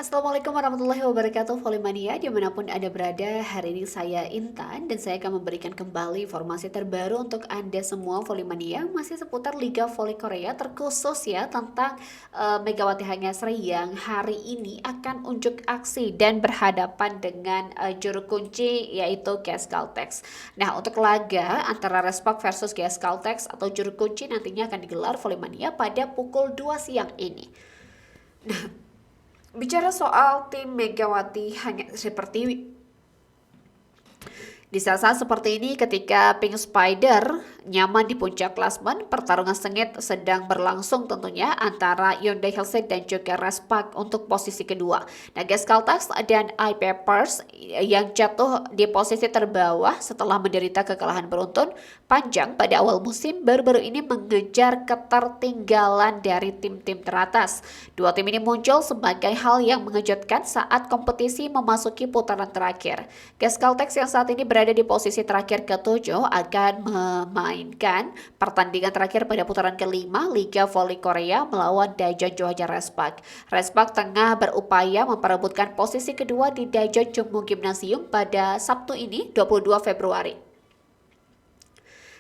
Assalamualaikum warahmatullahi wabarakatuh, Volley dimanapun Anda berada. Hari ini saya Intan dan saya akan memberikan kembali informasi terbaru untuk Anda semua Volley masih seputar Liga Volley Korea, terkhusus ya tentang Megawati Hangasri yang hari ini akan unjuk aksi dan berhadapan dengan juru kunci yaitu GS Caltex. Nah, untuk laga antara Respak versus GS Caltex atau juru kunci nantinya akan digelar Volley pada pukul 2 siang ini. Bicara soal tim Megawati hanya seperti di saat-saat seperti ini ketika Pink Spider nyaman di puncak klasmen, pertarungan sengit sedang berlangsung tentunya antara Hyundai Hillside dan juga Respak untuk posisi kedua. Nah, GS Caltex dan I-Papers yang jatuh di posisi terbawah setelah menderita kekalahan beruntun panjang pada awal musim baru-baru ini mengejar ketertinggalan dari tim-tim teratas. Dua tim ini muncul sebagai hal yang mengejutkan saat kompetisi memasuki putaran terakhir. GS Caltex yang saat ini berada di posisi terakhir ke-7 akan memainkan pertandingan terakhir pada putaran kelima Liga Volley Korea melawan Daejeon Johja Respak. Respak tengah berupaya memperebutkan posisi kedua di Daejeon Jungmu Gymnasium pada Sabtu ini 22 Februari.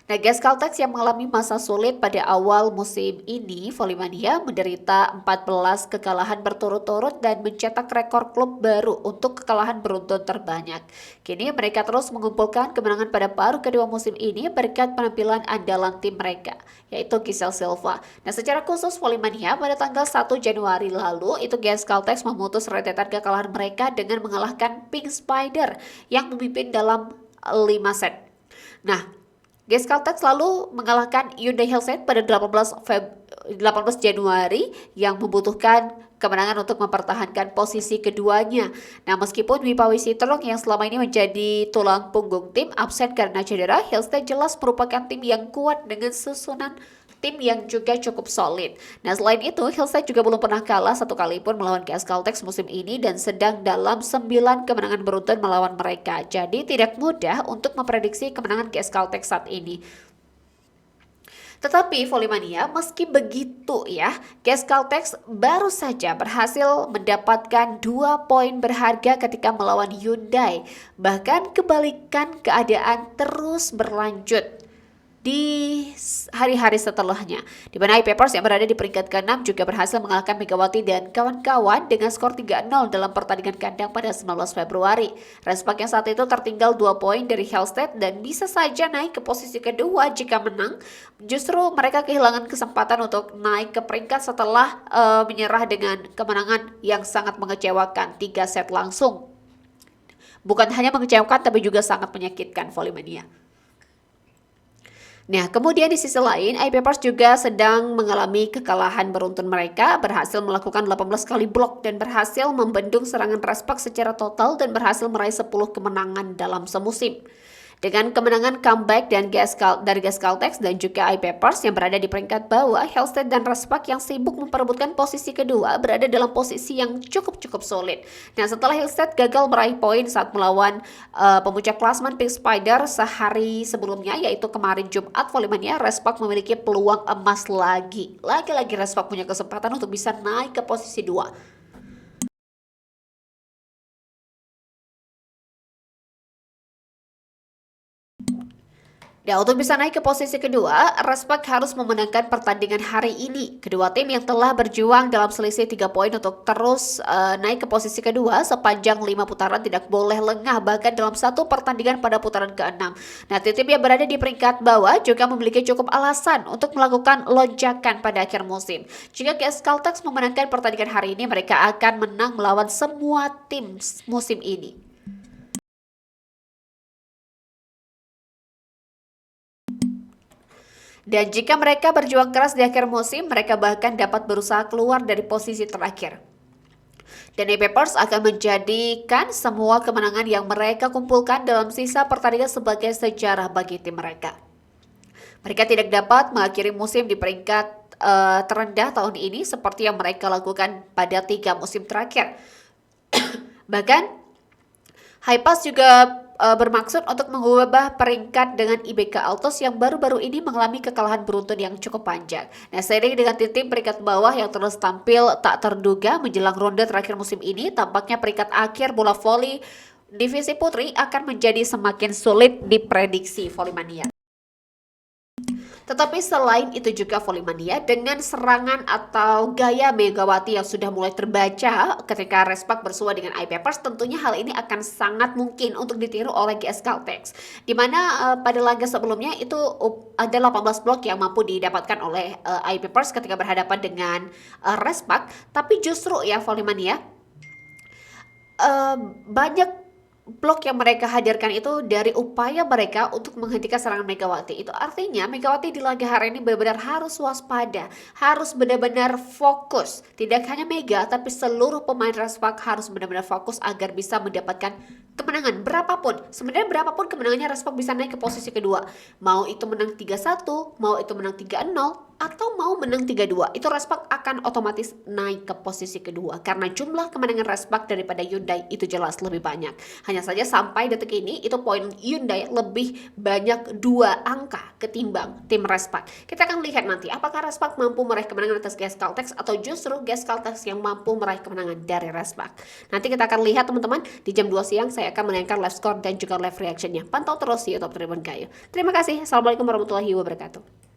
Nah, GS Caltex yang mengalami masa sulit pada awal musim ini, Volleymania menderita 14 kekalahan berturut-turut dan mencetak rekor klub baru untuk kekalahan beruntun terbanyak. Kini mereka terus mengumpulkan kemenangan pada paruh kedua musim ini berkat penampilan andalan tim mereka, yaitu Giselle Silva. Nah, secara khusus Volleymania pada tanggal 1 Januari lalu, itu GS Caltex memutus rentetan kekalahan mereka dengan mengalahkan Pink Spider yang memimpin dalam 5 set. Nah, GS Caltex lalu mengalahkan Hyundai Hillside pada 18 Januari yang membutuhkan kemenangan untuk mempertahankan posisi keduanya. Nah, meskipun Wipawi Sitorong yang selama ini menjadi tulang punggung tim absen karena cedera, Hillside jelas merupakan tim yang kuat dengan susunan tim yang juga cukup solid. Nah, selain itu, Hillside juga belum pernah kalah satu kali pun melawan GS Caltex musim ini dan sedang dalam 9 kemenangan beruntun melawan mereka. Jadi tidak mudah untuk memprediksi kemenangan GS Caltex saat ini. Tetapi Volleymania meski begitu ya, GS Caltex baru saja berhasil mendapatkan 2 poin berharga ketika melawan Hyundai. Bahkan kebalikan keadaan terus berlanjut di hari-hari setelahnya, di mana I-Papers yang berada di peringkat ke-6 juga berhasil mengalahkan Megawati dan kawan-kawan dengan skor 3-0 dalam pertandingan kandang pada 19 Februari. Respak yang saat itu tertinggal 2 poin dari Hillside dan bisa saja naik ke posisi kedua jika menang. Justru mereka kehilangan kesempatan untuk naik ke peringkat setelah menyerah dengan kemenangan yang sangat mengecewakan 3 set langsung. Bukan hanya mengecewakan tapi juga sangat menyakitkan Volleymania. Nah, kemudian di sisi lain, I-Papers juga sedang mengalami kekalahan beruntun. Mereka berhasil melakukan 18 kali blok dan berhasil membendung serangan Respak secara total dan berhasil meraih 10 kemenangan dalam semusim. Dengan kemenangan comeback dari GS Caltex dan juga I-Papers yang berada di peringkat bawah, Hillside dan Respak yang sibuk memperebutkan posisi kedua berada dalam posisi yang cukup solid. Nah, setelah Hillside gagal meraih poin saat melawan pemuncak klasmen Pink Spider sehari sebelumnya, yaitu kemarin Jumat, Volleymania, Respak memiliki peluang emas lagi. Lagi-lagi Respak punya kesempatan untuk bisa naik ke posisi 2. Ya, untuk bisa naik ke posisi kedua, Respak harus memenangkan pertandingan hari ini. Kedua tim yang telah berjuang dalam selisih 3 poin untuk terus naik ke posisi kedua sepanjang 5 putaran tidak boleh lengah bahkan dalam satu pertandingan pada putaran ke-6. Nah, tim yang berada di peringkat bawah juga memiliki cukup alasan untuk melakukan lonjakan pada akhir musim. Jika GS Caltex memenangkan pertandingan hari ini, mereka akan menang melawan semua tim musim ini. Dan jika mereka berjuang keras di akhir musim, mereka bahkan dapat berusaha keluar dari posisi terakhir. Dan I-Papers akan menjadikan semua kemenangan yang mereka kumpulkan dalam sisa pertandingan sebagai sejarah bagi tim mereka. Mereka tidak dapat mengakhiri musim di peringkat terendah tahun ini seperti yang mereka lakukan pada 3 musim terakhir. Bahkan Haipas juga bermaksud untuk mengubah peringkat dengan IBK Altos yang baru-baru ini mengalami kekalahan beruntun yang cukup panjang. Nah, seiring dengan tim peringkat bawah yang terus tampil tak terduga menjelang ronde terakhir musim ini, tampaknya peringkat akhir bola voli divisi putri akan menjadi semakin sulit diprediksi Volley-mania. Tetapi selain itu juga Volley-mania dengan serangan atau gaya Megawati yang sudah mulai terbaca ketika Respak bersua dengan iPapers, tentunya hal ini akan sangat mungkin untuk ditiru oleh GS Caltex. Di mana pada laga sebelumnya itu ada 18 blok yang mampu didapatkan oleh iPapers ketika berhadapan dengan Respak, tapi justru ya Volley-mania banyak blok yang mereka hadirkan itu dari upaya mereka untuk menghentikan serangan Megawati. Itu artinya Megawati di laga hari ini benar-benar harus waspada, harus benar-benar fokus. Tidak hanya Mega, tapi seluruh pemain Respak harus benar-benar fokus agar bisa mendapatkan kemenangan berapapun. Sebenarnya berapapun kemenangannya, Respak bisa naik ke posisi kedua. Mau itu menang 3-1, mau itu menang 3-0, atau mau menang 3-2, itu Respak akan otomatis naik ke posisi kedua karena jumlah kemenangan Respak daripada Hyundai itu jelas lebih banyak. Hanya saja sampai detik ini itu poin Hyundai lebih banyak 2 angka ketimbang tim Respak. Kita akan lihat nanti apakah Respak mampu meraih kemenangan atas GS Caltex atau justru GS Caltex yang mampu meraih kemenangan dari Respak. Nanti kita akan lihat teman-teman, di jam 2 siang saya akan menayangkan live score dan juga live reactionnya. Pantau terus di YouTube Tribun Gayo. Terima kasih. Assalamualaikum warahmatullahi wabarakatuh.